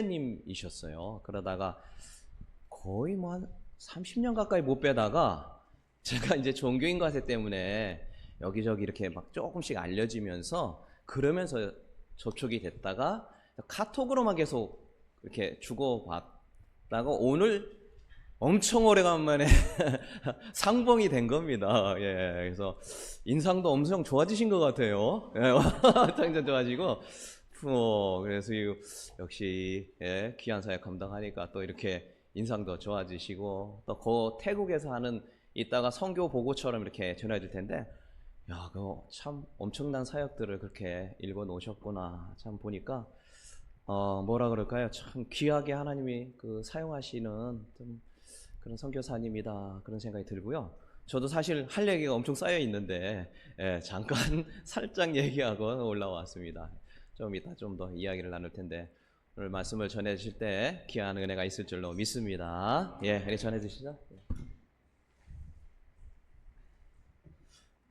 님이셨어요. 그러다가 거의 뭐 한 30년 가까이 못 뵈다가 제가 이제 종교인 과세 때문에 여기저기 이렇게 막 조금씩 알려지면서 그러면서 접촉이 됐다가 카톡으로만 계속 이렇게 주고받다가 오늘 엄청 오래간만에 상봉이 된 겁니다. 예, 그래서 인상도 엄청 좋아지신 것 같아요. 예, 완전 좋아지고, 그래서 역시 예, 귀한 사역 감당하니까 또 이렇게 인상도 좋아지시고, 또 그 태국에서 하는 이따가 선교 보고처럼 이렇게 전해 줄 텐데, 야, 그거 참 엄청난 사역들을 그렇게 읽어 놓으셨구나. 참 보니까 뭐라 그럴까요? 참 귀하게 하나님이 그 사용하시는 좀 그런 선교사님이다, 그런 생각이 들고요. 저도 사실 할 얘기가 엄청 쌓여 있는데 잠깐 살짝 얘기하고 올라왔습니다. 좀 이따 좀 더 이야기를 나눌 텐데 오늘 말씀을 전해 주실 때 귀한 은혜가 있을 줄로 믿습니다. 예, 이렇게 전해 주시죠.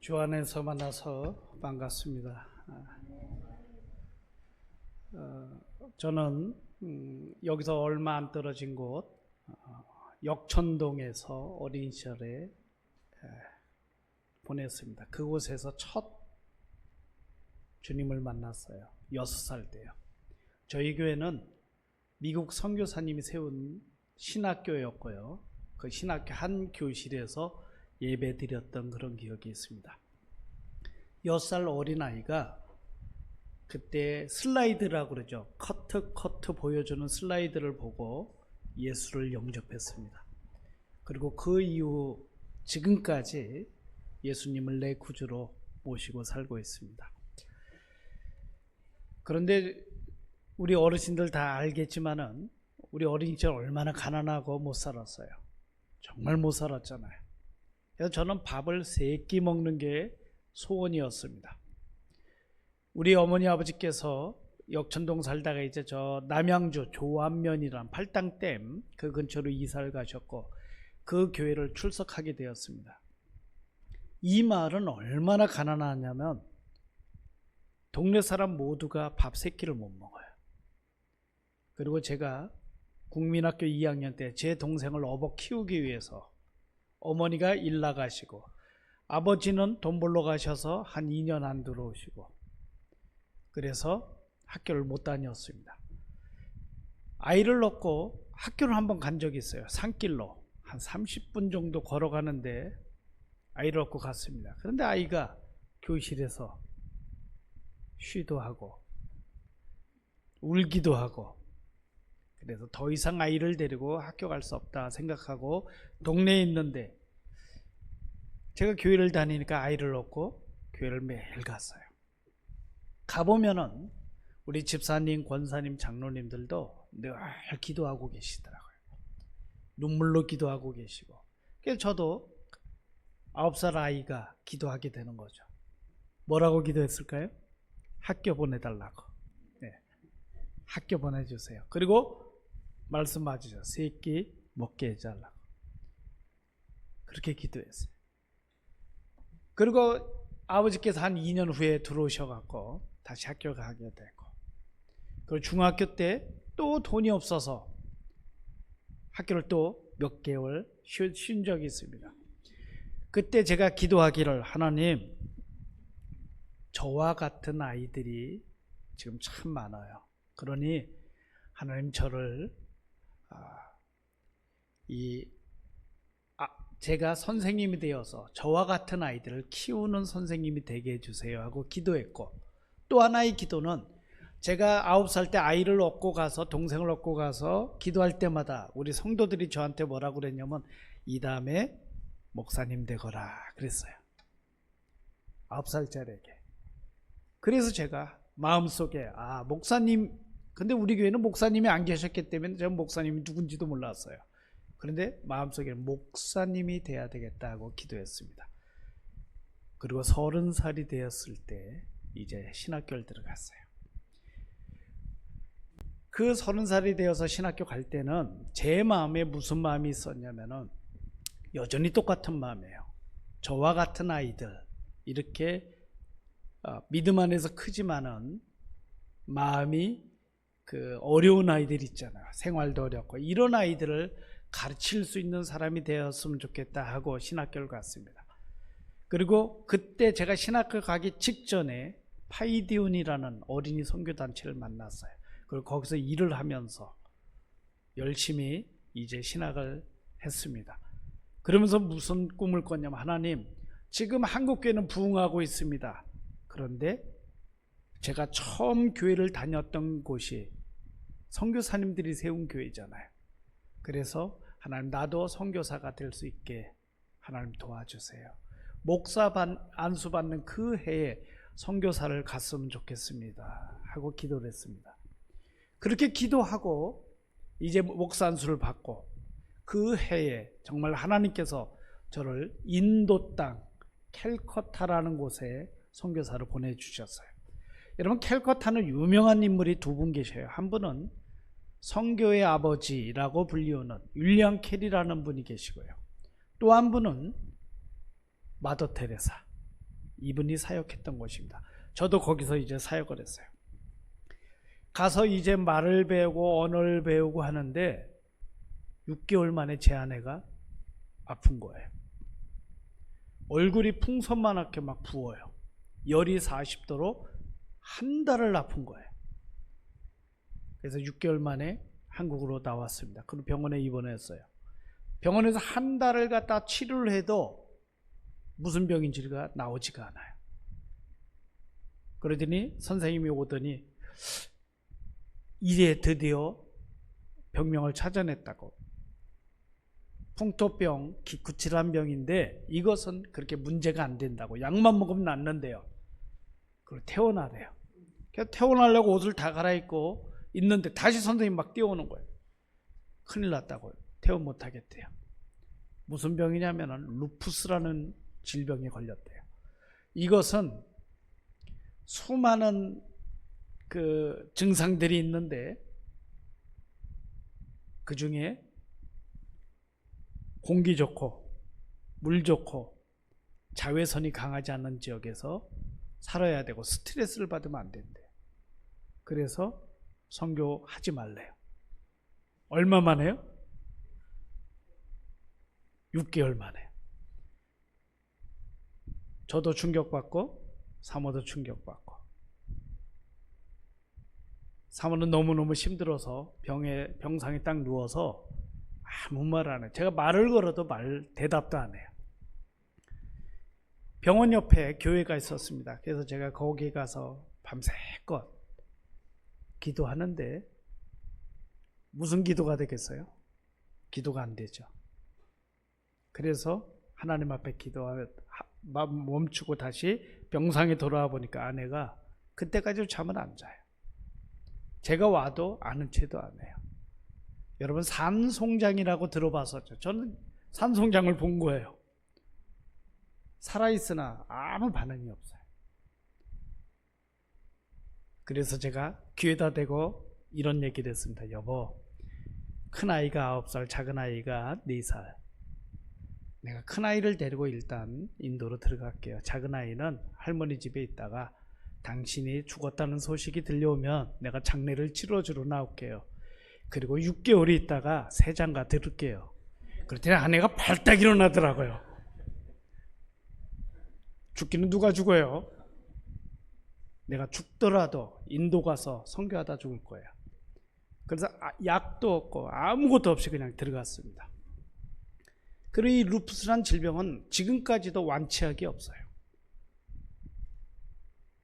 주 안에서 만나서 반갑습니다. 저는 여기서 얼마 안 떨어진 곳 역천동에서 어린 시절에 보냈습니다. 그곳에서 첫 주님을 만났어요. 6살 때요. 저희 교회는 미국 선교사님이 세운 신학교였고요. 그 신학교 한 교실에서 예배 드렸던 그런 기억이 있습니다. 6살 어린아이가 그때 슬라이드라고 그러죠. 커트 보여주는 슬라이드를 보고 예수를 영접했습니다. 그리고 그 이후 지금까지 예수님을 내 구주로 모시고 살고 있습니다. 그런데 우리 어르신들 다 알겠지만은 우리 어린 시절 얼마나 가난하고 못 살았어요. 정말 못 살았잖아요. 그래서 저는 밥을 3끼 먹는 게 소원이었습니다. 우리 어머니 아버지께서 역천동 살다가 이제 저 남양주 조안면이란 팔당댐 그 근처로 이사를 가셨고 그 교회를 출석하게 되었습니다. 이 마을은 얼마나 가난하냐면 동네 사람 모두가 밥 3끼를 못 먹어요. 그리고 제가 국민학교 2학년 때 제 동생을 업어 키우기 위해서 어머니가 일 나가시고 아버지는 돈 벌러 가셔서 한 2년 안 들어오시고 그래서 학교를 못 다녔습니다. 아이를 넣고 학교를 한번 간 적이 있어요. 산길로 한 30분 정도 걸어가는데 아이를 얻고 갔습니다. 그런데 아이가 교실에서 쉬도 하고 울기도 하고 그래서 더 이상 아이를 데리고 학교 갈 수 없다 생각하고 동네에 있는데 제가 교회를 다니니까 아이를 얻고 교회를 매일 갔어요. 가보면은 우리 집사님, 권사님, 장로님들도 늘 기도하고 계시더라고요. 눈물로 기도하고 계시고. 그래서 저도 9살 아이가 기도하게 되는 거죠. 뭐라고 기도했을까요? 학교 보내달라고. 네. 학교 보내주세요. 그리고 말씀 맞으죠. 3끼 먹게 해달라고. 그렇게 기도했어요. 그리고 아버지께서 한 2년 후에 들어오셔갖고 다시 학교 가게 되고, 그리고 중학교 때 또 돈이 없어서 학교를 또 몇 개월 쉰 적이 있습니다. 그때 제가 기도하기를, 하나님, 저와 같은 아이들이 지금 참 많아요. 그러니 하나님 저를 제가 선생님이 되어서 저와 같은 아이들을 키우는 선생님이 되게 해주세요 하고 기도했고, 또 하나의 기도는 제가 9살 때 아이를 얻고 가서 동생을 얻고 가서 기도할 때마다 우리 성도들이 저한테 뭐라고 그랬냐면 이 다음에 목사님 되거라 그랬어요. 9살짜리에게. 그래서 제가 마음속에 목사님, 근데 우리 교회는 목사님이 안 계셨기 때문에 제가 목사님이 누군지도 몰랐어요. 그런데 마음속에 목사님이 돼야 되겠다고 기도했습니다. 그리고 30살이 되었을 때 이제 신학교를 들어갔어요. 그 30살이 되어서 신학교 갈 때는 제 마음에 무슨 마음이 있었냐면은 여전히 똑같은 마음이에요. 저와 같은 아이들, 이렇게 믿음 안에서 크지만은 마음이 그 어려운 아이들 있잖아요. 생활도 어렵고 이런 아이들을 가르칠 수 있는 사람이 되었으면 좋겠다 하고 신학교를 갔습니다. 그리고 그때 제가 신학교 가기 직전에 파이디온이라는 어린이 선교단체를 만났어요. 그리고 거기서 일을 하면서 열심히 이제 신학을 했습니다. 그러면서 무슨 꿈을 꿨냐면, 하나님, 지금 한국교회는 부흥하고 있습니다. 그런데 제가 처음 교회를 다녔던 곳이 선교사님들이 세운 교회잖아요. 그래서 하나님, 나도 선교사가 될 수 있게 하나님 도와주세요. 목사 안수 받는 그 해에 선교사를 갔으면 좋겠습니다 하고 기도를 했습니다. 그렇게 기도하고 이제 목사 안수를 받고 그 해에 정말 하나님께서 저를 인도 땅 캘커타라는 곳에 선교사를 보내주셨어요. 여러분, 캘커타는 유명한 인물이 두 분 계셔요. 한 분은 선교의 아버지라고 불리우는 윌리엄 캐리라는 분이 계시고요. 또 한 분은 마더 테레사, 이분이 사역했던 곳입니다. 저도 거기서 이제 사역을 했어요. 가서 이제 말을 배우고 언어를 배우고 하는데 6개월 만에 제 아내가 아픈 거예요. 얼굴이 풍선만하게 막 부어요. 열이 40도로 한 달을 아픈 거예요. 그래서 6개월 만에 한국으로 나왔습니다. 그리고 병원에 입원했어요. 병원에서 한 달을 갖다 치료를 해도 무슨 병인지가 나오지가 않아요. 그러더니 선생님이 오더니 이제 드디어 병명을 찾아냈다고. 풍토병, 기쿠질환 병인데 이것은 그렇게 문제가 안 된다고. 약만 먹으면 낫는데요. 그걸 퇴원하래요. 그래서 퇴원하려고 옷을 다 갈아입고 있는데 다시 선생님 막 뛰어오는 거예요. 큰일 났다고. 퇴원 못 하겠대요. 무슨 병이냐면 루푸스라는 질병에 걸렸대요. 이것은 수많은 그 증상들이 있는데 그 중에 공기 좋고 물 좋고 자외선이 강하지 않는 지역에서 살아야 되고 스트레스를 받으면 안 된대요. 그래서 선교하지 말래요. 얼마 만에요? 6개월 만에. 저도 충격받고 사모도 충격받고. 사모는 너무너무 힘들어서 병상에 딱 누워서 아무 말 안 해요. 제가 말을 걸어도 대답도 안 해요. 병원 옆에 교회가 있었습니다. 그래서 제가 거기 가서 밤새껏 기도하는데 무슨 기도가 되겠어요? 기도가 안 되죠. 그래서 하나님 앞에 기도하며 멈추고 다시 병상에 돌아와 보니까 아내가 그때까지 잠을 안 자요. 제가 와도 아는 체도 안 해요. 여러분, 산송장이라고 들어봤었죠? 저는 산송장을 본 거예요. 살아있으나 아무 반응이 없어요. 그래서 제가 귀에다 대고 이런 얘기를 했습니다. 여보, 큰아이가 9살, 작은아이가 4살. 내가 큰아이를 데리고 일단 인도로 들어갈게요. 작은아이는 할머니 집에 있다가 당신이 죽었다는 소식이 들려오면 내가 장례를 치러주러 나올게요. 그리고 6개월이 있다가 새장가 들을게요. 그랬더니 아내가 발딱 일어나더라고요. 죽기는 누가 죽어요? 내가 죽더라도 인도 가서 선교하다 죽을 거야. 그래서 약도 없고 아무것도 없이 그냥 들어갔습니다. 그리고 이 루푸스란 질병은 지금까지도 완치약이 없어요.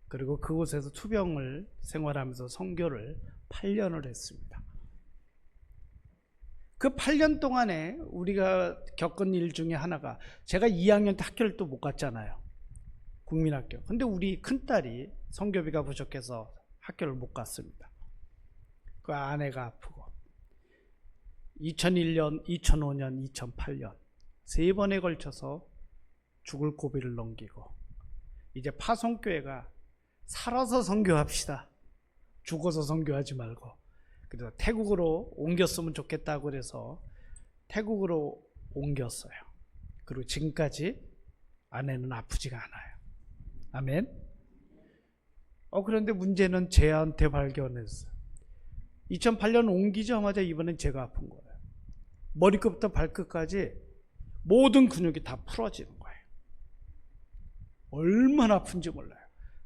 그리고 그곳에서 투병을 생활하면서 선교를 8년을 했습니다. 그 8년 동안에 우리가 겪은 일 중에 하나가, 제가 2학년 때 학교를 또 못 갔잖아요. 국민학교. 근데 우리 큰딸이 선교비가 부족해서 학교를 못 갔습니다. 그 아내가 아프고 2001년, 2005년, 2008년 3번에 걸쳐서 죽을 고비를 넘기고 이제 파송교회가 살아서 선교합시다. 죽어서 선교하지 말고. 그래서 태국으로 옮겼으면 좋겠다고 그래서 태국으로 옮겼어요. 그리고 지금까지 아내는 아프지가 않아요. 아멘. 그런데 문제는 쟤한테 발견했어요. 2008년 옮기자마자 이번엔 제가 아픈 거예요. 머리끝부터 발끝까지 모든 근육이 다 풀어지는 거예요. 얼마나 아픈지 몰라요.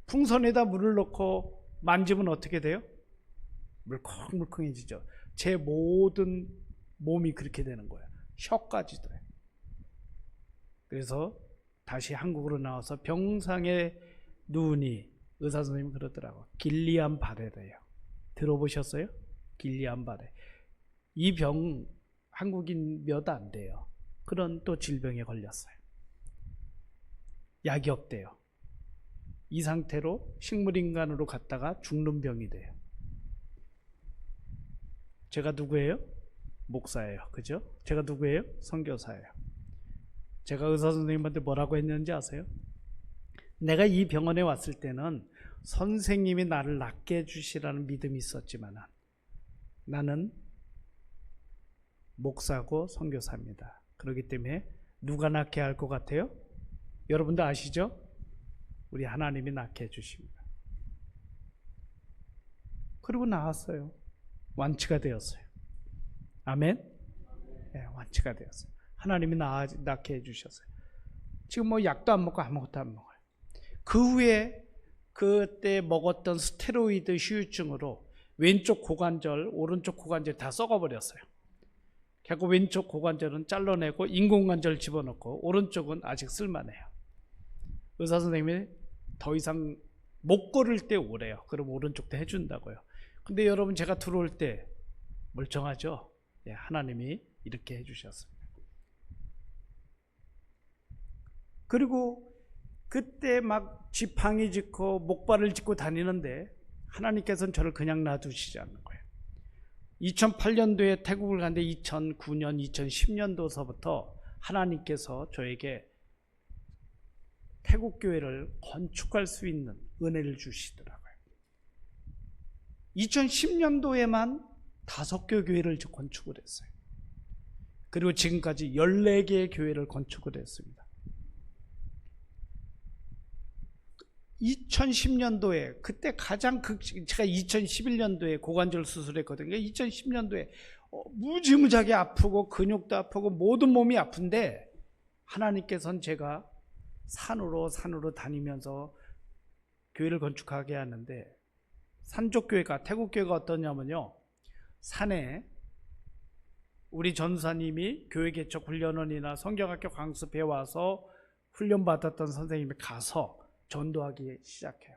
풍선에다 물을 넣고 만지면 어떻게 돼요? 물컹물컹해지죠. 제 모든 몸이 그렇게 되는 거예요. 혀까지도. 그래서 다시 한국으로 나와서 병상에 누우니 의사 선생님이 그러더라고. 길리안 바레래요. 들어보셨어요? 길리안 바레. 이 병 한국인 몇 안 돼요. 그런 또 질병에 걸렸어요. 약이 없대요. 이 상태로 식물인간으로 갔다가 죽는 병이 돼요. 제가 누구예요? 목사예요. 그죠? 제가 누구예요? 선교사예요. 제가 의사 선생님한테 뭐라고 했는지 아세요? 내가 이 병원에 왔을 때는 선생님이 나를 낫게 해주시라는 믿음이 있었지만 나는 목사고 선교사입니다. 그렇기 때문에 누가 낫게 할 것 같아요? 여러분도 아시죠? 우리 하나님이 낫게 해주십니다. 그리고 나았어요. 완치가 되었어요. 아멘? 네, 완치가 되었어요. 하나님이 낫게 해주셨어요. 지금 뭐 약도 안 먹고 아무것도 안 먹어요. 그 후에 그때 먹었던 스테로이드 후유증으로 왼쪽 고관절, 오른쪽 고관절 다 썩어버렸어요. 결국 왼쪽 고관절은 잘라내고 인공관절 집어넣고 오른쪽은 아직 쓸만해요. 의사 선생님이 더 이상 못 걸을 때 오래요. 그럼 오른쪽도 해준다고요. 근데 여러분 제가 들어올 때 멀쩡하죠? 네, 하나님이 이렇게 해주셨습니다. 그리고 그때 막 지팡이 짚고 목발을 짚고 다니는데 하나님께서는 저를 그냥 놔두시지 않는 거예요. 2008년도에 태국을 갔는데 2009년, 2010년도서부터 하나님께서 저에게 태국 교회를 건축할 수 있는 은혜를 주시더라고요. 2010년도에만 5개 교회를 건축을 했어요. 그리고 지금까지 14개의 교회를 건축을 했습니다. 2010년도에 그때 가장 제가 2011년도에 고관절 수술했거든요. 2010년도에 무지무지하게 아프고 근육도 아프고 모든 몸이 아픈데 하나님께서는 제가 산으로 다니면서 교회를 건축하게 하는데 산족교회가 태국 교회가 어떠냐면요. 산에 우리 전사님이 교회 개척 훈련원이나 성경학교 강습해 와서 훈련받았던 선생님이 가서 전도하기 시작해요.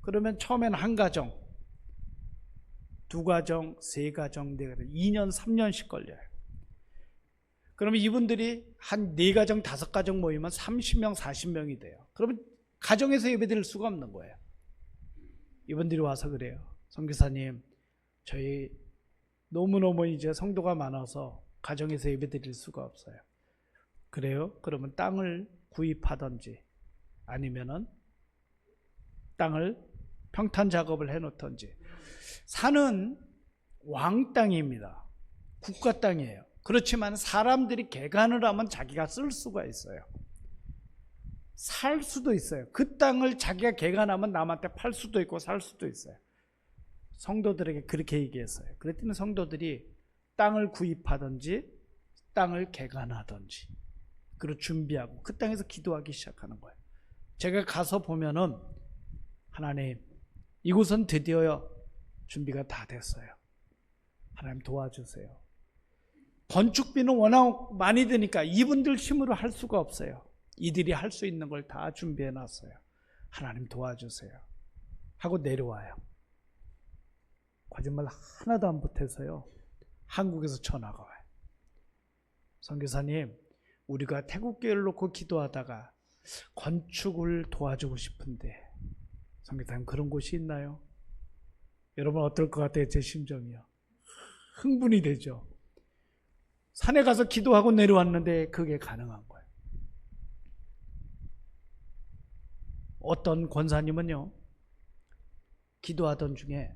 그러면 처음엔 한 가정, 두 가정, 세 가정, 네 가정, 2년, 3년씩 걸려요. 그러면 이분들이 한 4가정, 5가정 모이면 30명, 40명이 돼요. 그러면 가정에서 예배드릴 수가 없는 거예요. 이분들이 와서 그래요. 선교사님, 저희 너무너무 이제 성도가 많아서 가정에서 예배드릴 수가 없어요. 그래요? 그러면 땅을 구입하든지 아니면은 땅을 평탄 작업을 해놓던지. 산은 왕 땅입니다. 국가 땅이에요. 그렇지만 사람들이 개간을 하면 자기가 쓸 수가 있어요. 살 수도 있어요. 그 땅을 자기가 개간하면 남한테 팔 수도 있고 살 수도 있어요. 성도들에게 그렇게 얘기했어요. 그랬더니 성도들이 땅을 구입하든지 땅을 개간하든지 그리고 준비하고 그 땅에서 기도하기 시작하는 거예요. 제가 가서 보면은 하나님, 이곳은 드디어 준비가 다 됐어요. 하나님 도와주세요. 건축비는 워낙 많이 드니까 이분들 힘으로 할 수가 없어요. 이들이 할 수 있는 걸 다 준비해 놨어요. 하나님 도와주세요. 하고 내려와요. 거짓말 하나도 안 보태서요. 한국에서 전화가 와요. 선교사님, 우리가 태국교회를 놓고 기도하다가 건축을 도와주고 싶은데 선교사님 그런 곳이 있나요? 여러분 어떨 것 같아요? 제 심정이요. 흥분이 되죠. 산에 가서 기도하고 내려왔는데 그게 가능한 거예요. 어떤 권사님은요, 기도하던 중에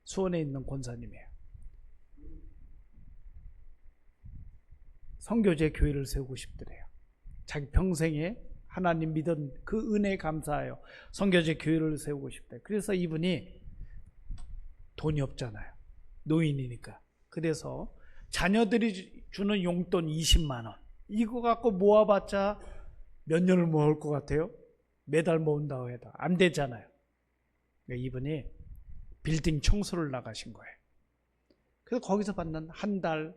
수원에 있는 권사님이에요. 선교제 교회를 세우고 싶더래요. 자기 평생에 하나님 믿은 그 은혜에 감사하여 선교제 교회를 세우고 싶대요. 그래서 이분이 돈이 없잖아요. 노인이니까. 그래서 자녀들이 주는 용돈 20만 원. 이거 갖고 모아봤자 몇 년을 모을 것 같아요? 매달 모은다고 해도 안 되잖아요. 그러니까 이분이 빌딩 청소를 나가신 거예요. 그래서 거기서 받는 한 달에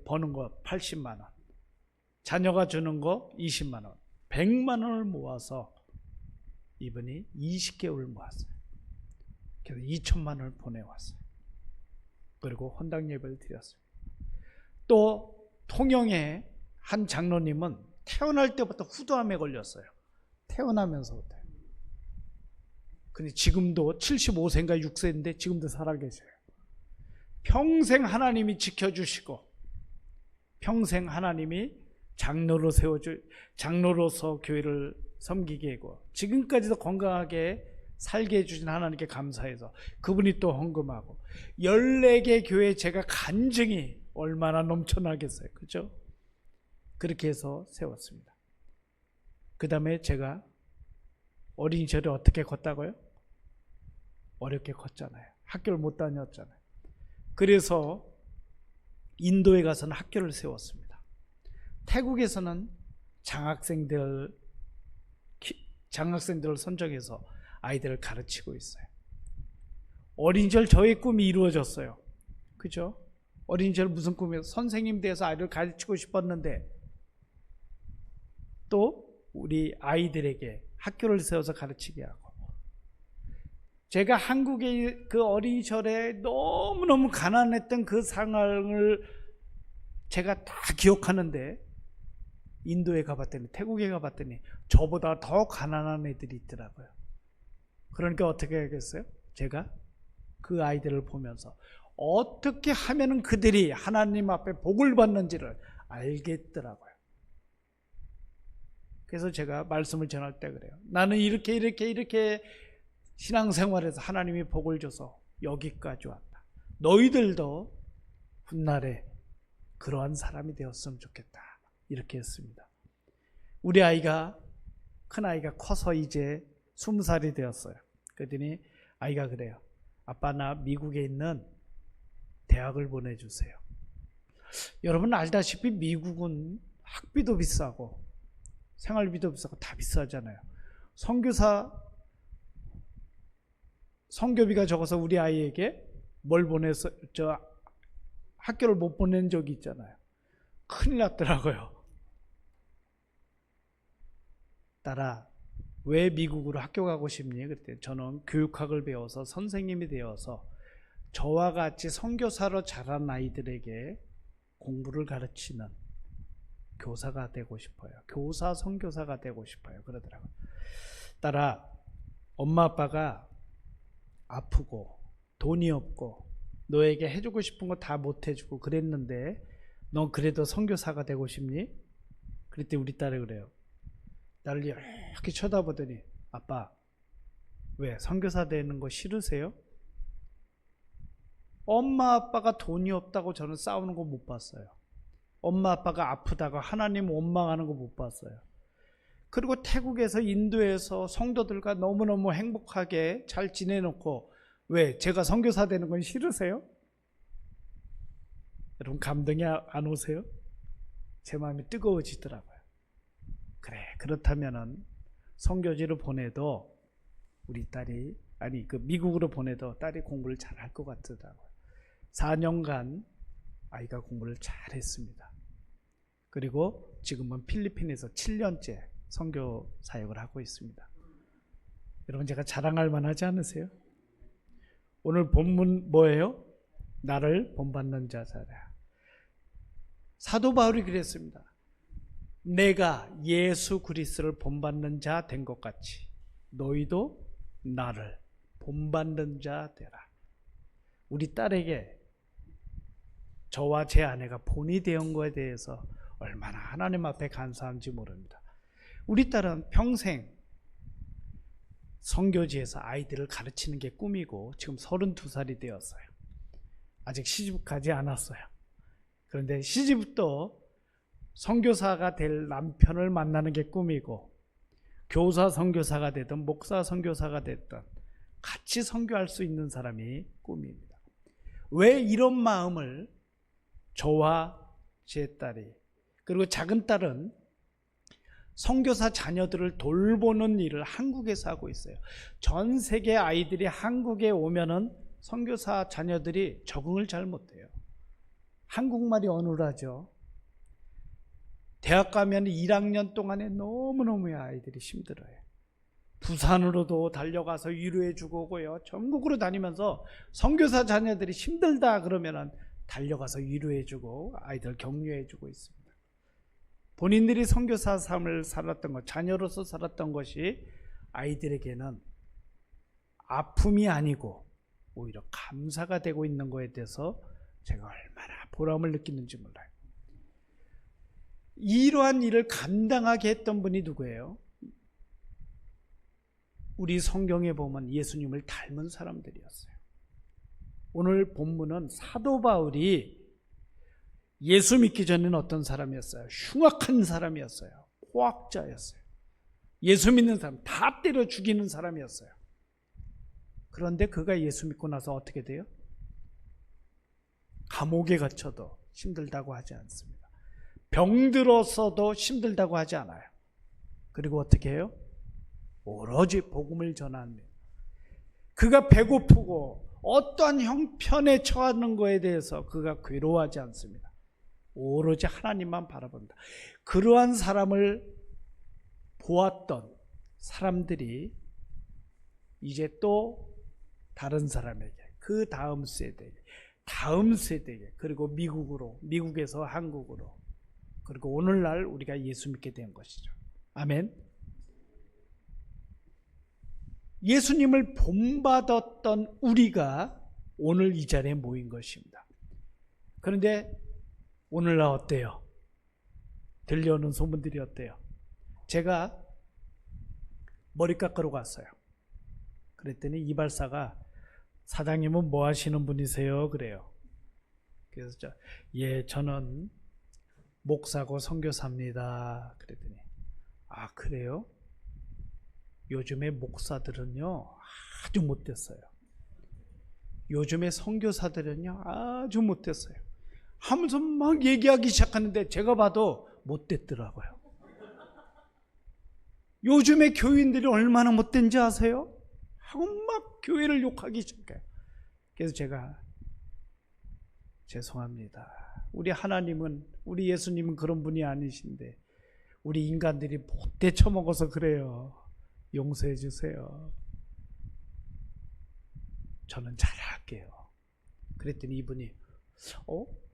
버는 거 80만 원. 자녀가 주는 거 20만 원. 100만 원을 모아서 이분이 20개월 모았어요. 그래서 2천만 원을 보내왔어요. 그리고 헌당 예배를 드렸어요. 또 통영의 한 장로님은 태어날 때부터 후두암에 걸렸어요. 태어나면서부터. 근데 지금도 75세인가 6세인데 지금도 살아계셔요. 평생 하나님이 지켜주시고 평생 하나님이 장로로서 교회를 섬기게 하고 지금까지도 건강하게 살게 해주신 하나님께 감사해서 그분이 또 헌금하고 14개 교회 제가 간증이 얼마나 넘쳐나겠어요. 그죠? 그렇게 해서 세웠습니다. 그 다음에 제가 어린 시절에 어떻게 컸다고요? 어렵게 컸잖아요. 학교를 못 다녔잖아요. 그래서 인도에 가서는 학교를 세웠습니다. 태국에서는 장학생들을 선정해서 아이들을 가르치고 있어요. 어린 시절 저의 꿈이 이루어졌어요. 그죠? 어린 시절 무슨 꿈이에요? 선생님 돼서 아이를 가르치고 싶었는데 또 우리 아이들에게 학교를 세워서 가르치게 하고 제가 한국의 그 어린 시절에 너무너무 가난했던 그 상황을 제가 다 기억하는데 인도에 가봤더니 태국에 가봤더니 저보다 더 가난한 애들이 있더라고요. 그러니까 어떻게 하겠어요? 제가 그 아이들을 보면서 어떻게 하면은 그들이 하나님 앞에 복을 받는지를 알겠더라고요. 그래서 제가 말씀을 전할 때 그래요. 나는 이렇게 신앙생활에서 하나님이 복을 줘서 여기까지 왔다. 너희들도 훗날에 그러한 사람이 되었으면 좋겠다. 이렇게 했습니다. 우리 아이가 큰아이가 커서 이제 20살이 되었어요. 그랬더니 아이가 그래요. 아빠 나 미국에 있는 대학을 보내주세요. 여러분 알다시피 미국은 학비도 비싸고 생활비도 비싸고 다 비싸잖아요. 선교비가 적어서 우리 아이에게 뭘 보내서 학교를 못 보낸 적이 있잖아요. 큰일 났더라고요. 딸아 왜 미국으로 학교 가고 싶니? 그랬더니 저는 교육학을 배워서 선생님이 되어서 저와 같이 선교사로 자란 아이들에게 공부를 가르치는 교사가 되고 싶어요. 교사 선교사가 되고 싶어요. 그러더라고요. 딸아 엄마 아빠가 아프고 돈이 없고 너에게 해주고 싶은 거 다 못 해주고 그랬는데 넌 그래도 선교사가 되고 싶니? 그랬더니 우리 딸이 그래요. 나를 이렇게 쳐다보더니 아빠 왜 선교사 되는 거 싫으세요? 엄마 아빠가 돈이 없다고 저는 싸우는 거 못 봤어요. 엄마 아빠가 아프다고 하나님 원망하는 거 못 봤어요. 그리고 태국에서 인도에서 성도들과 너무너무 행복하게 잘 지내놓고 왜 제가 선교사 되는 건 싫으세요? 여러분 감동이 안 오세요? 제 마음이 뜨거워지더라고요. 그래 그렇다면은 선교지로 보내도 우리 딸이 그 미국으로 보내도 딸이 공부를 잘할 것 같더라고요. 4년간 아이가 공부를 잘했습니다. 그리고 지금은 필리핀에서 7년째 선교 사역을 하고 있습니다. 여러분 제가 자랑할 만하지 않으세요? 오늘 본문 뭐예요? 나를 본받는 자잖아요. 사도 바울이 그랬습니다. 내가 예수 그리스도를 본받는 자 된 것 같이 너희도 나를 본받는 자 되라. 우리 딸에게 저와 제 아내가 본이 되온 것에 대해서 얼마나 하나님 앞에 감사한지 모릅니다. 우리 딸은 평생 선교지에서 아이들을 가르치는 게 꿈이고 지금 32살이 되었어요. 아직 시집 가지 않았어요. 그런데 시집도 선교사가 될 남편을 만나는 게 꿈이고 교사 선교사가 되든 목사 선교사가 됐든 같이 선교할 수 있는 사람이 꿈입니다. 왜 이런 마음을 저와 제 딸이, 그리고 작은 딸은 선교사 자녀들을 돌보는 일을 한국에서 하고 있어요. 전 세계 아이들이 한국에 오면은 선교사 자녀들이 적응을 잘 못해요. 한국말이 어눌하죠. 대학 가면 1학년 동안에 너무너무 아이들이 힘들어요. 부산으로도 달려가서 위로해주고 오고요. 전국으로 다니면서 선교사 자녀들이 힘들다 그러면은 달려가서 위로해주고 아이들 격려해주고 있습니다. 본인들이 선교사 삶을 살았던 것, 자녀로서 살았던 것이 아이들에게는 아픔이 아니고 오히려 감사가 되고 있는 것에 대해서 제가 얼마나 보람을 느끼는지 몰라요. 이러한 일을 감당하게 했던 분이 누구예요? 우리 성경에 보면 예수님을 닮은 사람들이었어요. 오늘 본문은 사도 바울이 예수 믿기 전에는 어떤 사람이었어요? 흉악한 사람이었어요. 포악자였어요. 예수 믿는 사람 다 때려 죽이는 사람이었어요. 그런데 그가 예수 믿고 나서 어떻게 돼요? 감옥에 갇혀도 힘들다고 하지 않습니다. 병들어서도 힘들다고 하지 않아요. 그리고 어떻게 해요? 오로지 복음을 전합니다. 그가 배고프고 어떠한 형편에 처하는 것에 대해서 그가 괴로워하지 않습니다. 오로지 하나님만 바라본다. 그러한 사람을 보았던 사람들이 이제 또 다른 사람에게, 그 다음 세대에, 그리고 미국에서 한국으로, 그리고 오늘날 우리가 예수 믿게 된 것이죠. 아멘. 예수님을 본받았던 우리가 오늘 이 자리에 모인 것입니다. 그런데 오늘날 어때요? 들려오는 소문들이 어때요? 제가 머리 깎으러 갔어요. 그랬더니 이발사가 사장님은 뭐 하시는 분이세요? 그래요. 그래서 저는 목사고 선교사입니다. 그랬더니 아 그래요? 요즘에 목사들은요 아주 못됐어요. 요즘에 선교사들은요 아주 못됐어요. 하면서 막 얘기하기 시작하는데 제가 봐도 못됐더라고요. 요즘에 교인들이 얼마나 못된지 아세요? 하고 막 교회를 욕하기 시작해요. 그래서 제가 죄송합니다. 우리 하나님은, 우리 예수님은 그런 분이 아니신데 우리 인간들이 못돼 처먹어서 그래요. 용서해 주세요. 저는 잘할게요. 그랬더니 이분이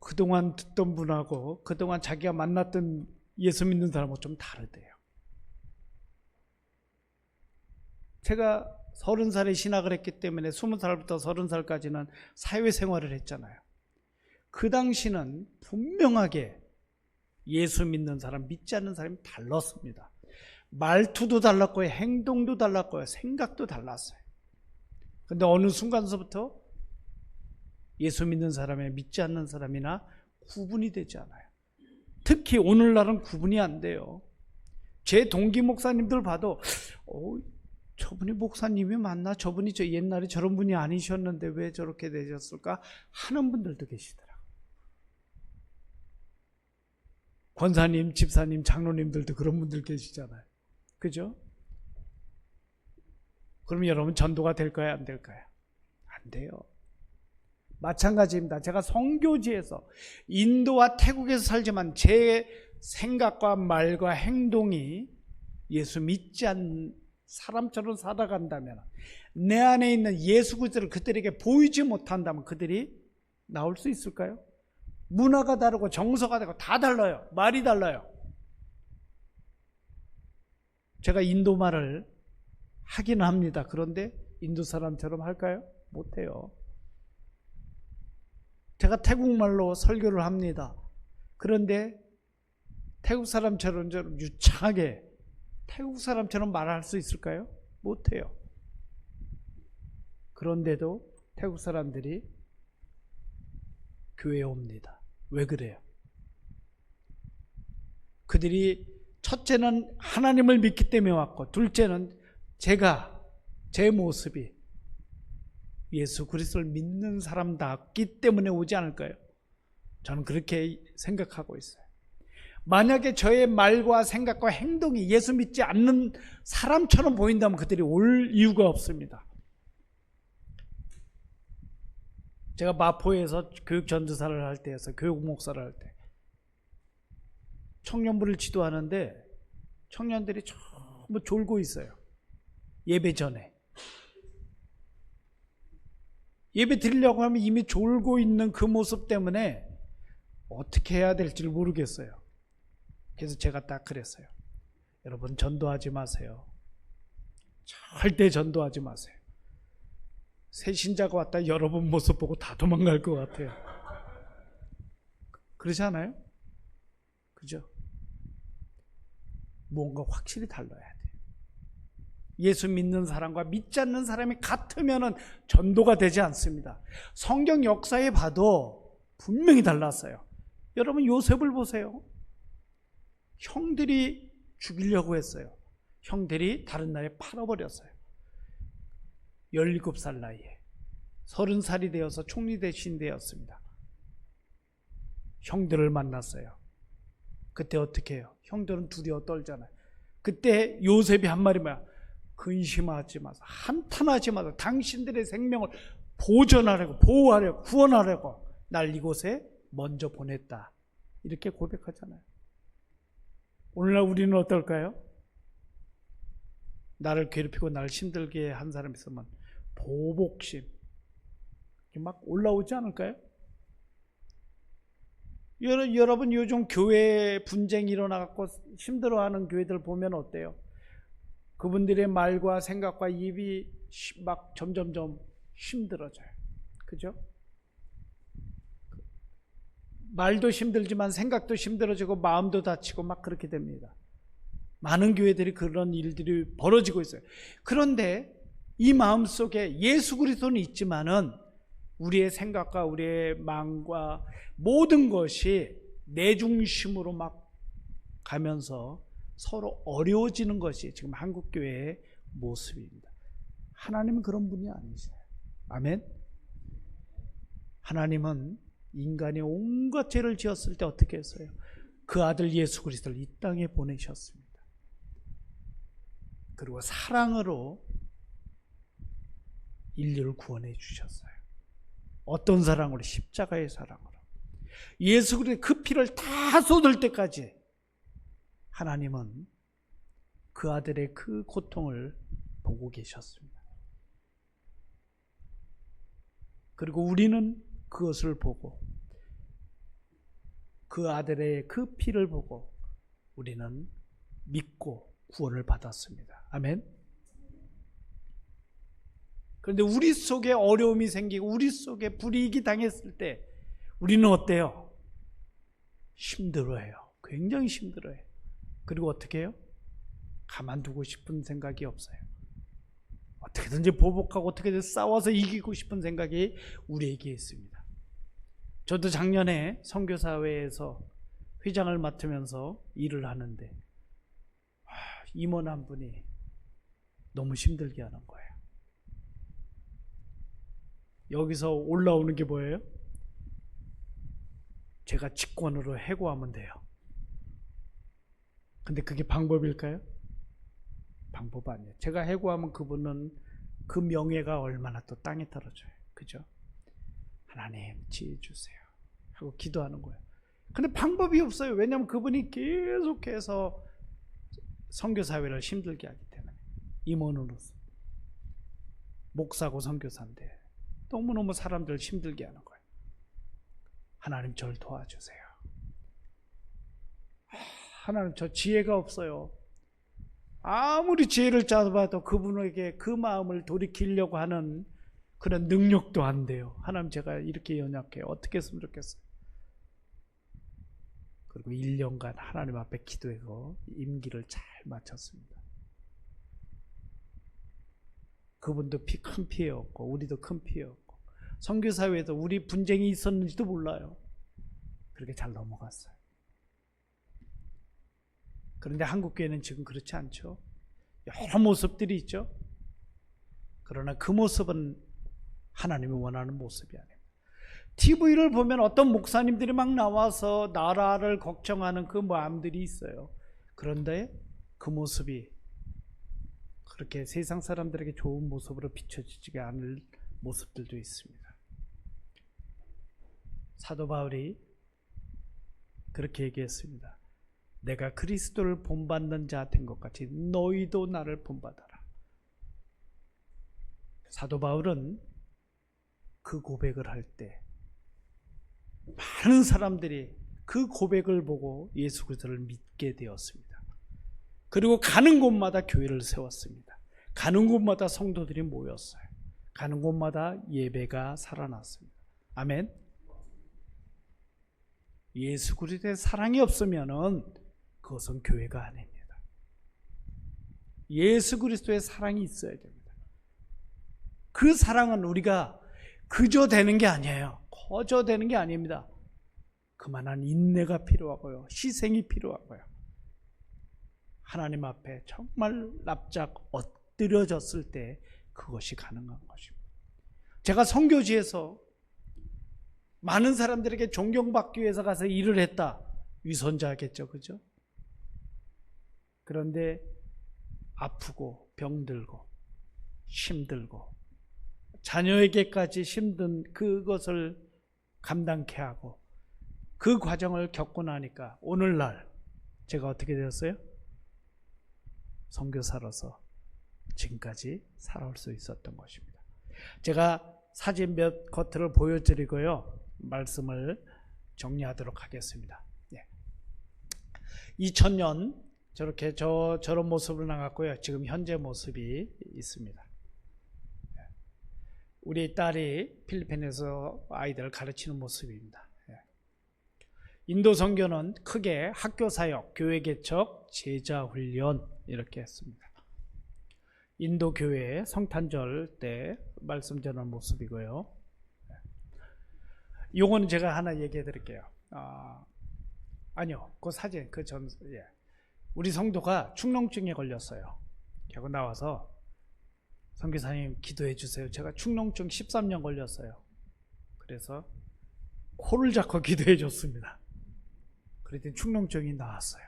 그동안 듣던 분하고 그동안 자기가 만났던 예수 믿는 사람하고 좀 다르대요. 제가 30살에 신학을 했기 때문에 20살부터 30살까지는 사회생활을 했잖아요. 그 당시는 분명하게 예수 믿는 사람, 믿지 않는 사람이 달랐습니다. 말투도 달랐고요, 행동도 달랐고요, 생각도 달랐어요. 그런데 어느 순간서부터 예수 믿는 사람에 믿지 않는 사람이나 구분이 되지 않아요. 특히 오늘날은 구분이 안 돼요. 제 동기 목사님들 봐도 저분이 목사님이 맞나? 저분이 옛날에 저런 분이 아니셨는데 왜 저렇게 되셨을까? 하는 분들도 계시더라고요. 권사님, 집사님, 장로님들도 그런 분들 계시잖아요. 그죠? 그럼 여러분 전도가 될까요? 안 될까요? 안 돼요. 마찬가지입니다. 제가 선교지에서 인도와 태국에서 살지만 제 생각과 말과 행동이 예수 믿지 않는 사람처럼 살아간다면, 내 안에 있는 예수 그리스도를 그들에게 보이지 못한다면 그들이 나올 수 있을까요? 문화가 다르고 정서가 다르고 다 달라요. 말이 달라요. 제가 인도 말을 하기는 합니다. 그런데 인도 사람처럼 할까요? 못해요. 제가 태국말로 설교를 합니다. 그런데 태국 사람처럼 좀 유창하게 태국 사람처럼 말할 수 있을까요? 못해요. 그런데도 태국 사람들이 교회에 옵니다. 왜 그래요? 그들이 첫째는 하나님을 믿기 때문에 왔고, 둘째는 제 모습이 예수 그리스도를 믿는 사람답기 때문에 오지 않을까요? 저는 그렇게 생각하고 있어요. 만약에 저의 말과 생각과 행동이 예수 믿지 않는 사람처럼 보인다면 그들이 올 이유가 없습니다. 제가 마포에서 교육 전도사를 할 때에서 교육 목사를 할 때 청년부를 지도하는데 청년들이 전부 졸고 있어요. 예배 전에. 예배 드리려고 하면 이미 졸고 있는 그 모습 때문에 어떻게 해야 될지 모르겠어요. 그래서 제가 딱 그랬어요. 여러분, 전도하지 마세요. 절대 전도하지 마세요. 새 신자가 왔다 여러분 모습 보고 다 도망갈 것 같아요. 그러지 않아요? 그죠? 뭔가 확실히 달라야 돼요. 예수 믿는 사람과 믿지 않는 사람이 같으면 전도가 되지 않습니다. 성경 역사에 봐도 분명히 달랐어요. 여러분, 요셉을 보세요. 형들이 죽이려고 했어요. 형들이 다른 나라에 팔아버렸어요. 17살 나이에 30살이 되어서 총리 대신 되었습니다. 형들을 만났어요. 그때 어떻게 해요? 형들은 두려워 떨잖아요. 그때 요셉이 한 말이 뭐야? 근심하지 마세요. 한탄하지 마세요. 당신들의 생명을 보존하려고, 보호하려고, 구원하려고 날 이곳에 먼저 보냈다. 이렇게 고백하잖아요. 오늘날 우리는 어떨까요? 나를 괴롭히고 나를 힘들게 한 사람이 있으면 보복심 막 올라오지 않을까요? 여러분, 요즘 교회 분쟁이 일어나고 힘들어하는 교회들 보면 어때요? 그분들의 말과 생각과 입이 막 점점점 힘들어져요. 그죠? 말도 힘들지만 생각도 힘들어지고 마음도 다치고 막 그렇게 됩니다. 많은 교회들이 그런 일들이 벌어지고 있어요. 그런데 이 마음 속에 예수 그리스도는 있지만은 우리의 생각과 우리의 마음과 모든 것이 내 중심으로 막 가면서 서로 어려워지는 것이 지금 한국 교회의 모습입니다. 하나님은 그런 분이 아니세요. 아멘. 하나님은 인간이 온갖 죄를 지었을 때 어떻게 했어요? 그 아들 예수 그리스도를 이 땅에 보내셨습니다. 그리고 사랑으로 인류를 구원해 주셨어요. 어떤 사랑으로? 십자가의 사랑으로. 예수 그리스도의 그 피를 다 쏟을 때까지 하나님은 그 아들의 그 고통을 보고 계셨습니다. 그리고 우리는 그것을 보고 그 아들의 그 피를 보고 우리는 믿고 구원을 받았습니다. 아멘. 그런데 우리 속에 어려움이 생기고 우리 속에 불이익이 당했을 때 우리는 어때요? 힘들어해요. 굉장히 힘들어해요. 그리고 어떻게 해요? 가만두고 싶은 생각이 없어요. 어떻게든지 보복하고 어떻게든 싸워서 이기고 싶은 생각이 우리에게 있습니다. 저도 작년에 선교사회에서 회장을 맡으면서 일을 하는데 임원 한 분이 너무 힘들게 하는 거예요. 여기서 올라오는 게 뭐예요? 제가 직권으로 해고하면 돼요. 근데 그게 방법일까요? 방법 아니에요. 제가 해고하면 그분은 그 명예가 얼마나 또 땅에 떨어져요. 그죠? 하나님 지혜 주세요 하고 기도하는 거예요. 근데 방법이 없어요. 왜냐하면 그분이 계속해서 선교사회를 힘들게 하기 때문에. 임원으로서 목사고 선교사인데 너무너무 사람들을 힘들게 하는 거예요. 하나님 저를 도와주세요. 하나님 저 지혜가 없어요. 아무리 지혜를 짜봐도 그분에게 그 마음을 돌이키려고 하는 그런 능력도 안 돼요. 하나님 제가 이렇게 연약해요. 어떻게 했으면 좋겠어요. 그리고 1년간 하나님 앞에 기도하고 임기를 잘 마쳤습니다. 그분도 큰 피해였고 우리도 큰 피해였고 선교사회에도 우리 분쟁이 있었는지도 몰라요. 그렇게 잘 넘어갔어요. 그런데 한국교회는 지금 그렇지 않죠. 여러 모습들이 있죠. 그러나 그 모습은 하나님이 원하는 모습이 아닙니다. TV를 보면 어떤 목사님들이 막 나와서 나라를 걱정하는 그 마음들이 있어요. 그런데 그 모습이 그렇게 세상 사람들에게 좋은 모습으로 비춰지지 않을 모습들도 있습니다. 사도 바울이 그렇게 얘기했습니다. 내가 그리스도를 본받는 자 된 것 같이 너희도 나를 본받아라. 사도 바울은 그 고백을 할 때 많은 사람들이 그 고백을 보고 예수 그리스도를 믿게 되었습니다. 그리고 가는 곳마다 교회를 세웠습니다. 가는 곳마다 성도들이 모였어요. 가는 곳마다 예배가 살아났습니다. 아멘. 예수 그리스도의 사랑이 없으면은 그것은 교회가 아닙니다. 예수 그리스도의 사랑이 있어야 됩니다. 그 사랑은 우리가 그저 되는 게 아니에요. 거저 되는 게 아닙니다. 그만한 인내가 필요하고요. 희생이 필요하고요. 하나님 앞에 정말 납작 엎드려졌을 때 그것이 가능한 것입니다. 제가 선교지에서 많은 사람들에게 존경받기 위해서 가서 일을 했다. 위선자겠죠, 그죠? 그런데 아프고 병들고 힘들고 자녀에게까지 힘든 그것을 감당케 하고 그 과정을 겪고 나니까 오늘날 제가 어떻게 되었어요? 선교사로서 지금까지 살아올 수 있었던 것입니다. 제가 사진 몇 겉을 보여드리고요. 말씀을 정리하도록 하겠습니다. 2000년 저렇게 저런 모습으로 나갔고요. 지금 현재 모습이 있습니다. 우리 딸이 필리핀에서 아이들을 가르치는 모습입니다. 인도 선교는 크게 학교 사역, 교회 개척, 제자 훈련 이렇게 했습니다. 인도 교회 성탄절 때 말씀 전하는 모습이고요. 요거는 제가 하나 얘기해 드릴게요. 아니요, 그 사진, 우리 성도가 축농증에 걸렸어요. 그리고 나와서 선교사님 기도해 주세요. 제가 축농증 13년 걸렸어요. 그래서 코를 잡고 기도해 줬습니다. 그랬더니 축농증이 나왔어요.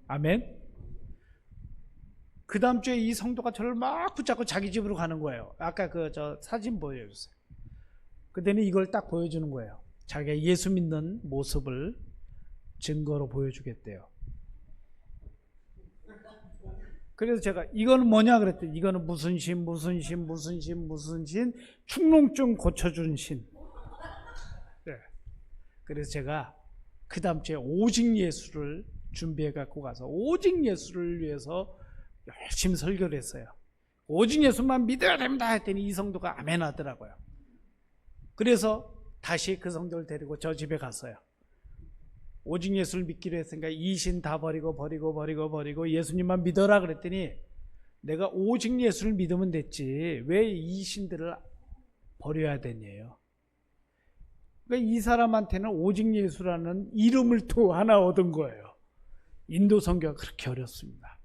아멘. 그 다음 주에 이 성도가 저를 막 붙잡고 자기 집으로 가는 거예요. 아까 저 사진 보여주세요. 그때는 이걸 딱 보여주는 거예요. 자기가 예수 믿는 모습을 증거로 보여주겠대요. 그래서 제가 이거는 뭐냐 그랬더니 이거는 무슨 신 축농증 고쳐준 신. 네. 그래서 제가 그 다음 주에 오직 예수를 준비해 갖고 가서 오직 예수를 위해서 열심히 설교를 했어요. 오직 예수만 믿어야 됩니다 했더니 이 성도가 아멘 하더라고요. 그래서 다시 그 성도를 데리고 저 집에 갔어요. 오직 예수를 믿기로 했으니까 이 신 다 버리고 예수님만 믿어라 그랬더니 내가 오직 예수를 믿으면 됐지 왜 이 신들을 버려야 되냐요. 그러니까 이 사람한테는 오직 예수라는 이름을 또 하나 얻은 거예요. 인도 선교가 그렇게 어렵습니다.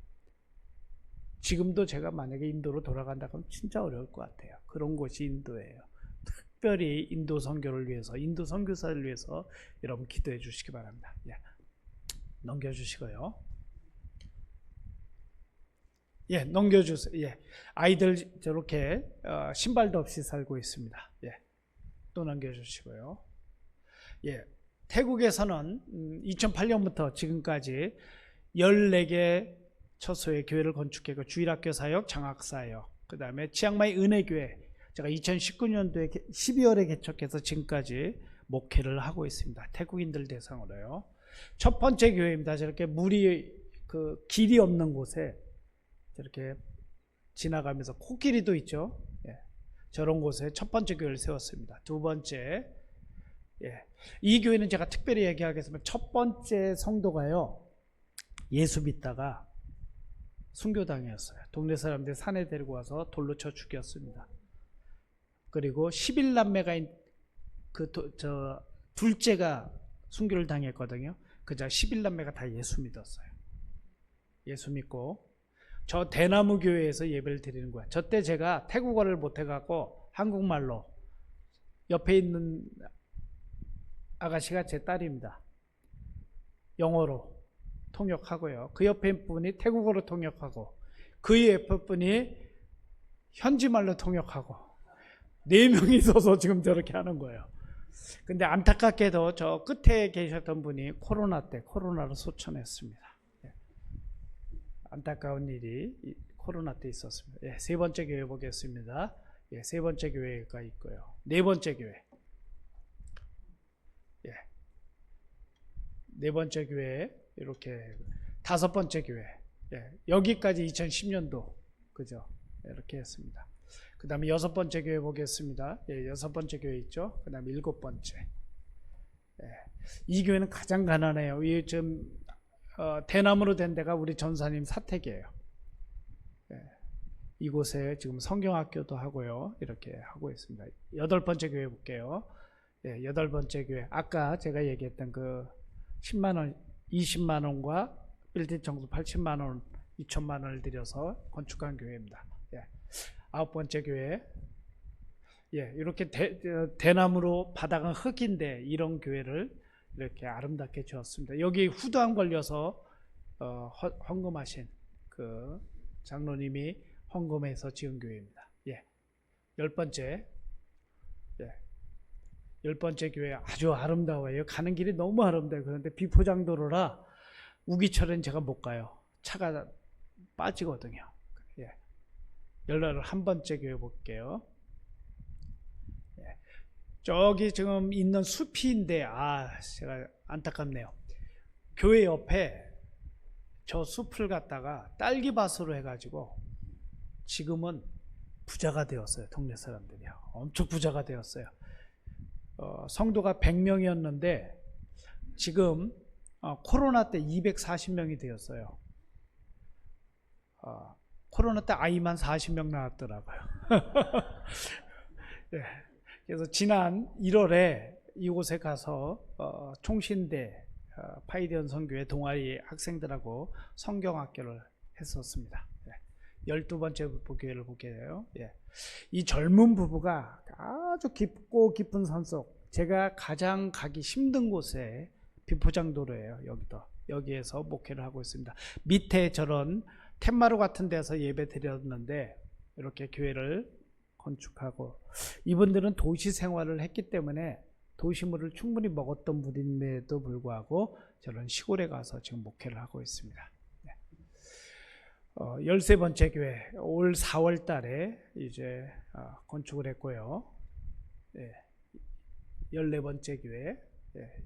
지금도 제가 만약에 인도로 돌아간다 그러면 진짜 어려울 것 같아요. 그런 곳이 인도예요. 특별히 인도 선교를 위해서, 인도 선교사를 위해서 여러분 기도해 주시기 바랍니다. 넘겨주시고요. 넘겨주세요. 아이들 저렇게 신발도 없이 살고 있습니다. 또 넘겨주시고요. 태국에서는 2008년부터 지금까지 14개 처소의 교회를 건축했고 주일학교 사역, 장학사역, 그 다음에 치앙마이 은혜교회 제가 2019년도에 12월에 개척해서 지금까지 목회를 하고 있습니다. 태국인들 대상으로요. 첫 번째 교회입니다. 저렇게 물이 길이 없는 곳에 저렇게 지나가면서 코끼리도 있죠. 저런 곳에 첫 번째 교회를 세웠습니다. 두 번째, 이 교회는 제가 특별히 얘기하겠습니다. 첫 번째 성도가요, 예수 믿다가 순교당했어요. 동네 사람들 산에 데리고 와서 돌로 쳐 죽였습니다. 그리고 11남매가 둘째가 순교를 당했거든요. 그자 11남매가 다 예수 믿었어요. 예수 믿고 저 대나무 교회에서 예배를 드리는 거야. 저 때 제가 태국어를 못해갖고 한국말로 옆에 있는 아가씨가 제 딸입니다. 영어로 통역하고요. 그 옆에 분이 태국어로 통역하고 그 옆에 분이 현지말로 통역하고 4명이 있어서 지금 저렇게 하는 거예요. 근데 안타깝게도 저 끝에 계셨던 분이 코로나로 소천했습니다. 안타까운 일이 코로나 때 있었습니다. 예, 세 번째 교회 보겠습니다. 예, 세 번째 교회가 있고요. 네 번째 교회. 예. 네 번째 교회, 이렇게 다섯 번째 교회. 예, 여기까지 2010년도. 그죠? 이렇게 했습니다. 그 다음에 여섯 번째 교회 보겠습니다. 예, 여섯 번째 교회 있죠? 그 다음에 일곱 번째. 예, 이 교회는 가장 가난해요. 이 지금 대나무로 된 데가 우리 전사님 사택이에요. 예, 이곳에 지금 성경학교도 하고요. 이렇게 하고 있습니다. 여덟 번째 교회 볼게요. 예, 여덟 번째 교회. 아까 제가 얘기했던 그 10만 원, 20만 원과 빌딩 청소 80만 원, 2천만 원을 들여서 건축한 교회입니다. 예. 아홉 번째 교회. 예, 이렇게 대나무로 바닥은 흙인데 이런 교회를 이렇게 아름답게 지었습니다. 여기 후두암 걸려서 헌금하신 그 장로님이 헌금해서 지은 교회입니다. 예. 열 번째. 예. 열 번째 교회 아주 아름다워요. 가는 길이 너무 아름다워요. 그런데 비포장도로라 우기철엔 제가 못 가요. 차가 빠지거든요. 예. 11번째 교회 볼게요. 예. 저기 지금 있는 숲인데 제가 안타깝네요. 교회 옆에 저 숲을 갖다가 딸기밭으로 해가지고 지금은 부자가 되었어요. 동네 사람들이요. 엄청 부자가 되었어요. 성도가 100명이었는데 지금 코로나 때 240명이 되었어요. 코로나 때 아이만 40명 나왔더라고요. 네. 그래서 지난 1월에 이곳에 가서 총신대 파이디언 선교회 동아리 학생들하고 성경학교를 했었습니다. 12번째 교회를 보게 돼요. 예. 이 젊은 부부가 아주 깊고 깊은 산속, 제가 가장 가기 힘든 곳에 비포장도로예요. 여기에서 목회를 하고 있습니다. 밑에 저런 텐마루 같은 데서 예배 드렸는데 이렇게 교회를 건축하고, 이분들은 도시 생활을 했기 때문에 도시물을 충분히 먹었던 분임에도 불구하고 저런 시골에 가서 지금 목회를 하고 있습니다. 13번째 교회 올 4월 달에 이제 건축을 했고요. 14번째 교회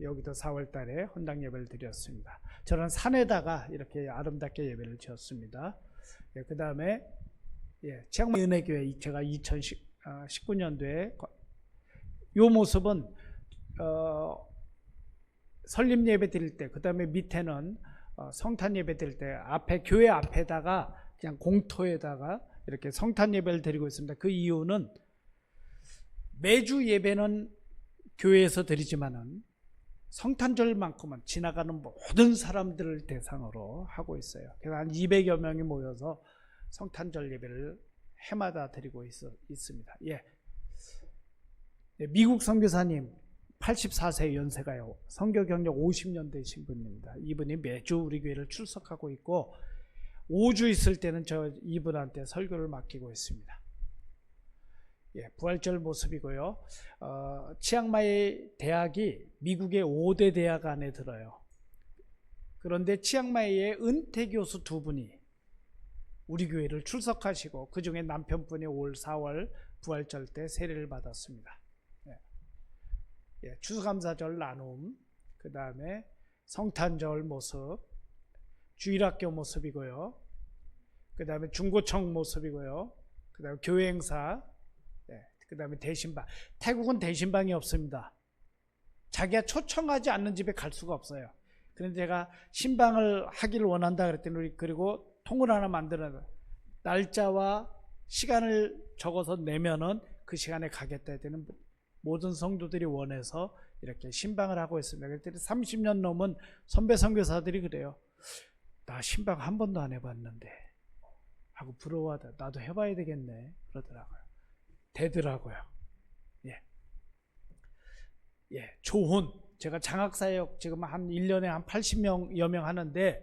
여기도 4월 달에 헌당 예배를 드렸습니다. 저는 산에다가 이렇게 아름답게 예배를 지었습니다. 그 다음에 치앙마이 은혜교회 제가 2019년도에 이 모습은 설립 예배 드릴 때, 그 다음에 밑에는 성탄 예배 드릴 때 앞에 교회 앞에다가 그냥 공터에다가 이렇게 성탄 예배를 드리고 있습니다. 그 이유는 매주 예배는 교회에서 드리지만은 성탄절만큼은 지나가는 모든 사람들을 대상으로 하고 있어요. 그래서 한 200여 명이 모여서 성탄절 예배를 해마다 드리고 있습니다. 미국 선교사님 84세 연세가요. 선교 경력 50년 되신 분입니다. 이분이 매주 우리 교회를 출석하고 있고 5주 있을 때는 이분한테 설교를 맡기고 있습니다. 부활절 모습이고요. 치앙마이 대학이 미국의 5대 대학 안에 들어요. 그런데 치앙마이의 은퇴 교수 2분이 우리 교회를 출석하시고 그 중에 남편분이 올 4월 부활절 때 세례를 받았습니다. 추수감사절 나눔, 그 다음에 성탄절 모습, 주일학교 모습이고요. 그 다음에 중고청 모습이고요. 그 다음에 교회 행사, 그 다음에 대신방. 태국은 대신방이 없습니다. 자기가 초청하지 않는 집에 갈 수가 없어요. 그런데 제가 신방을 하기를 원한다 그랬더니, 그리고 통을 하나 만들어 날짜와 시간을 적어서 내면은 그 시간에 가겠다 했더니 모든 성도들이 원해서 이렇게 신방을 하고 있습니다. 그랬더니 30년 넘은 선배 선교사들이 그래요. 나 신방 한 번도 안 해봤는데 하고 부러워하다. 나도 해봐야 되겠네 그러더라고요. 되더라고요. 조혼. 제가 장학사역 지금 한 1년에 한 80명여 명 하는데,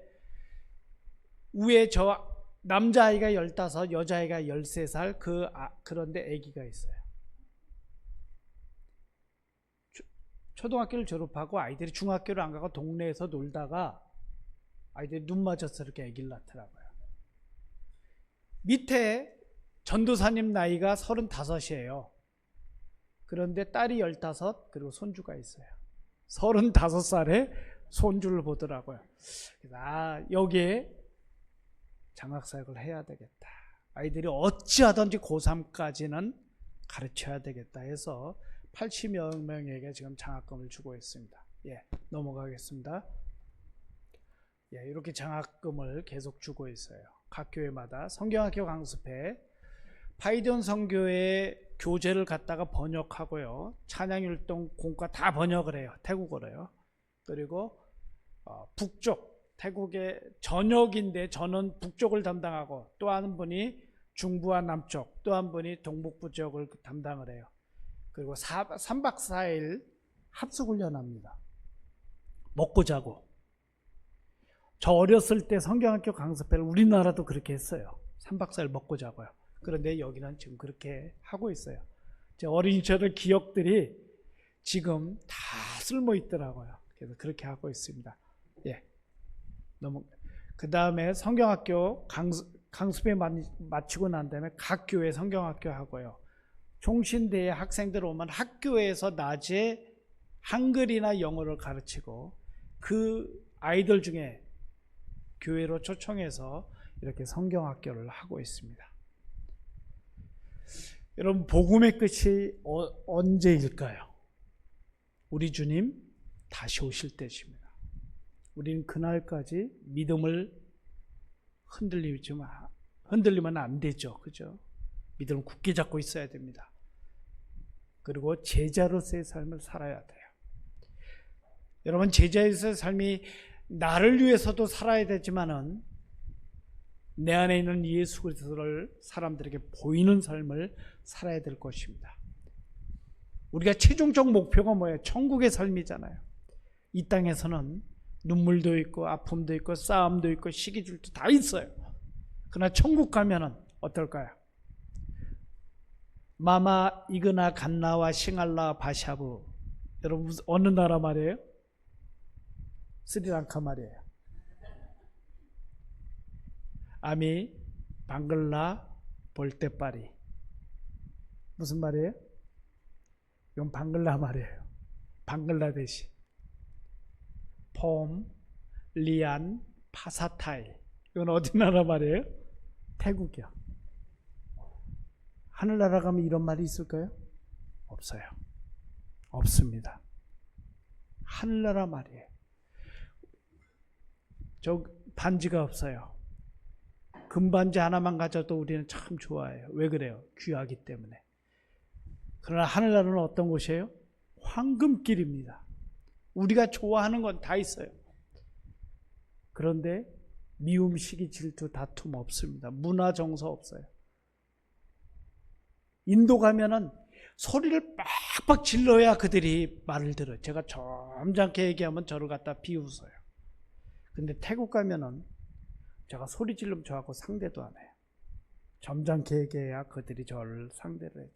위에 저 남자아이가 15, 여자아이가 13살, 그런데 아기가 있어요. 초등학교를 졸업하고 아이들이 중학교를 안 가고 동네에서 놀다가 아이들이 눈 맞아서 이렇게 아기를 낳더라고요. 밑에 전도사님 나이가 35이에요. 그런데 딸이 15, 그리고 손주가 있어요. 35살에 손주를 보더라고요. 그래서 여기에 장학사역을 해야 되겠다. 아이들이 어찌하든지 고3까지는 가르쳐야 되겠다 해서 80여 명에게 지금 장학금을 주고 있습니다. 넘어가겠습니다. 이렇게 장학금을 계속 주고 있어요. 각 교회마다 성경학교 강습회, 파이돈 선교회 교재를 갖다가 번역하고요. 찬양율동 공과 다 번역을 해요. 태국어로요. 그리고 북쪽, 태국의 전역인데 저는 북쪽을 담당하고 또 한 분이 중부와 남쪽, 또 한 분이 동북부 지역을 담당을 해요. 그리고 3박 4일 합숙훈련합니다. 먹고 자고. 저 어렸을 때 성경학교 강습회를 우리나라도 그렇게 했어요. 3박 4일 먹고 자고요. 그런데 여기는 지금 그렇게 하고 있어요. 제 어린 시절 기억들이 지금 다 쓸모 있더라고요. 그래서 그렇게 하고 있습니다. 그 다음에 성경학교 강습회 마치고 난 다음에 각 교회 성경학교 하고요. 종신대에 학생들 오면 학교에서 낮에 한글이나 영어를 가르치고 그 아이들 중에 교회로 초청해서 이렇게 성경학교를 하고 있습니다. 여러분, 복음의 끝이 언제일까요? 우리 주님 다시 오실 때입니다. 우리는 그날까지 믿음을 흔들리면 안 되죠. 그죠? 믿음을 굳게 잡고 있어야 됩니다. 그리고 제자로서의 삶을 살아야 돼요. 여러분, 제자로서의 삶이 나를 위해서도 살아야 되지만은 내 안에 있는 예수 그리스도를 사람들에게 보이는 삶을 살아야 될 것입니다. 우리가 최종적 목표가 뭐예요? 천국의 삶이잖아요. 이 땅에서는 눈물도 있고 아픔도 있고 싸움도 있고 시기질도 다 있어요. 그러나 천국 가면은 어떨까요? 마마 이그나 간나와 싱알라 바샤브. 여러분 어느 나라 말이에요? 스리랑카 말이에요. 아미 방글라 볼테파리. 무슨 말이에요? 이건 방글라 말이에요. 방글라데시. 폼, 리안, 파사타이. 이건 어디 나라 말이에요? 태국이요. 하늘나라 가면 이런 말이 있을까요? 없어요. 없습니다. 하늘나라 말이에요. 저 반지가 없어요. 금반지 하나만 가져도 우리는 참 좋아해요. 왜 그래요? 귀하기 때문에. 그러나 하늘나라는 어떤 곳이에요? 황금길입니다. 우리가 좋아하는 건 다 있어요. 그런데 미움, 시기, 질투, 다툼 없습니다. 문화, 정서 없어요. 인도 가면은 소리를 빡빡 질러야 그들이 말을 들어요. 제가 점잖게 얘기하면 저를 갖다 비웃어요. 근데 태국 가면은 제가 소리 지르면 저하고 상대도 안 해요. 점잖게 얘기해야 그들이 저를 상대를 해요.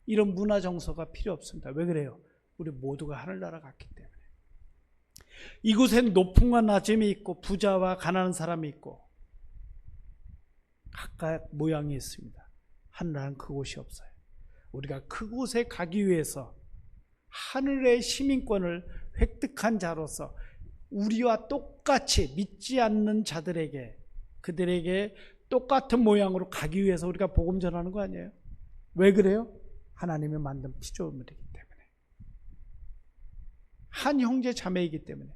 이런 문화 정서가 필요 없습니다. 왜 그래요? 우리 모두가 하늘나라 갔기 때문에. 이곳엔 높음과 낮음이 있고 부자와 가난한 사람이 있고 각각 모양이 있습니다. 하늘나라는 그곳이 없어요. 우리가 그곳에 가기 위해서 하늘의 시민권을 획득한 자로서 우리와 똑같이 믿지 않는 자들에게, 그들에게 똑같은 모양으로 가기 위해서 우리가 복음 전하는 거 아니에요? 왜 그래요? 하나님이 만든 피조물이기 때문에. 한 형제 자매이기 때문에.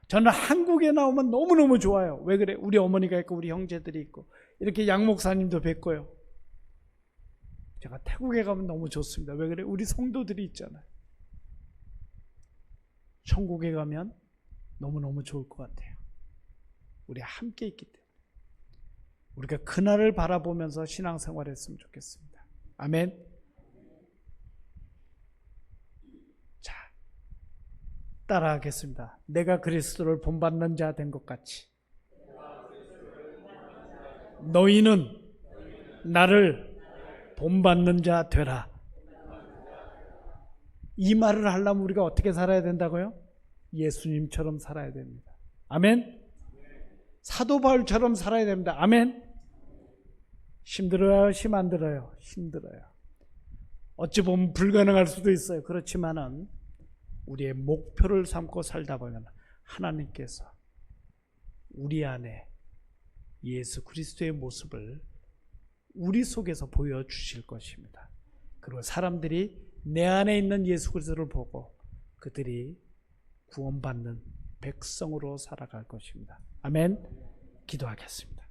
저는 한국에 나오면 너무너무 좋아요. 왜 그래? 우리 어머니가 있고 우리 형제들이 있고 이렇게 양 목사님도 뵙고요. 제가 태국에 가면 너무 좋습니다. 왜 그래? 우리 성도들이 있잖아요. 천국에 가면 너무너무 좋을 것 같아요. 우리 함께 있기 때문에. 우리가 그날을 바라보면서 신앙생활 했으면 좋겠습니다. 아멘. 자, 따라하겠습니다. 내가 그리스도를 본받는 자 된 것 같이 너희는 나를 본받는 자 되라. 이 말을 하려면 우리가 어떻게 살아야 된다고요? 예수님처럼 살아야 됩니다. 아멘. 사도 바울처럼 살아야 됩니다. 아멘. 힘들어요? 힘 안 들어요? 힘들어요. 어찌 보면 불가능할 수도 있어요. 그렇지만은 우리의 목표를 삼고 살다 보면 하나님께서 우리 안에 예수 그리스도의 모습을 우리 속에서 보여주실 것입니다. 그리고 사람들이 내 안에 있는 예수 그리스도를 보고 그들이 구원받는 백성으로 살아갈 것입니다. 아멘. 기도하겠습니다.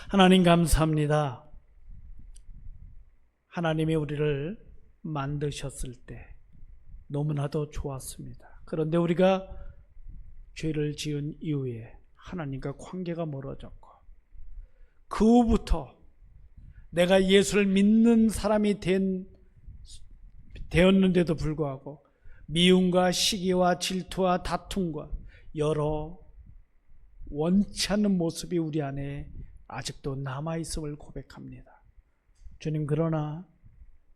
하나님 감사합니다. 하나님이 우리를 만드셨을 때 너무나도 좋았습니다. 그런데 우리가 죄를 지은 이후에 하나님과 관계가 멀어졌고 그 후부터 내가 예수를 믿는 사람이 되었는데도 불구하고 미움과 시기와 질투와 다툼과 여러 원치 않는 모습이 우리 안에 아직도 남아있음을 고백합니다. 주님, 그러나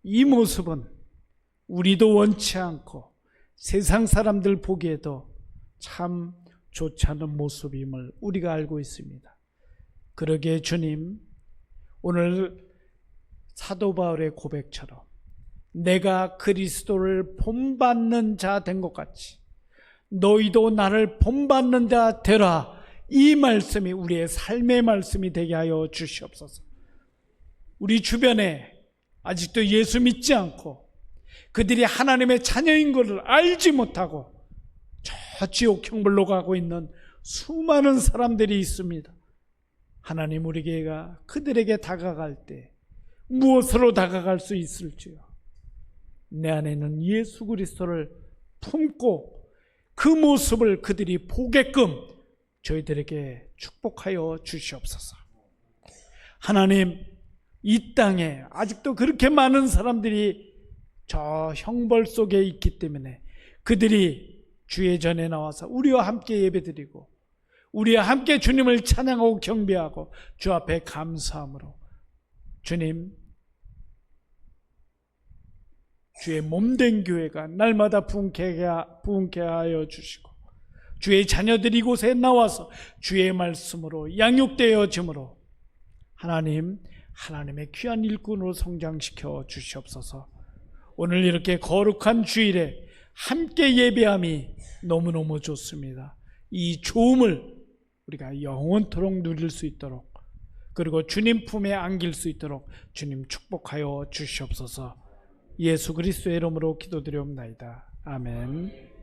이 모습은 우리도 원치 않고 세상 사람들 보기에도 참 좋지 않은 모습임을 우리가 알고 있습니다. 그러기에 주님, 오늘 사도 바울의 고백처럼 내가 그리스도를 본받는 자 된 것 같이 너희도 나를 본받는 자 되라. 이 말씀이 우리의 삶의 말씀이 되게 하여 주시옵소서. 우리 주변에 아직도 예수 믿지 않고 그들이 하나님의 자녀인 것을 알지 못하고 저 지옥형벌로 가고 있는 수많은 사람들이 있습니다. 하나님, 우리가 그들에게 다가갈 때 무엇으로 다가갈 수 있을지요. 내 안에 있는 예수 그리스도를 품고 그 모습을 그들이 보게끔 저희들에게 축복하여 주시옵소서. 하나님, 이 땅에 아직도 그렇게 많은 사람들이 저 형벌 속에 있기 때문에 그들이 주의 전에 나와서 우리와 함께 예배드리고 우리와 함께 주님을 찬양하고 경배하고 주 앞에 감사함으로 주님, 주의 몸된 교회가 날마다 부흥케 하여 주시고 주의 자녀들이 이곳에 나와서 주의 말씀으로 양육되어짐으로 하나님의 귀한 일꾼으로 성장시켜 주시옵소서. 오늘 이렇게 거룩한 주일에 함께 예배함이 너무너무 좋습니다. 이 좋음을 우리가 영원토록 누릴 수 있도록 그리고 주님 품에 안길 수 있도록 주님 축복하여 주시옵소서. 예수 그리스도의 이름으로 기도드리옵나이다. 아멘.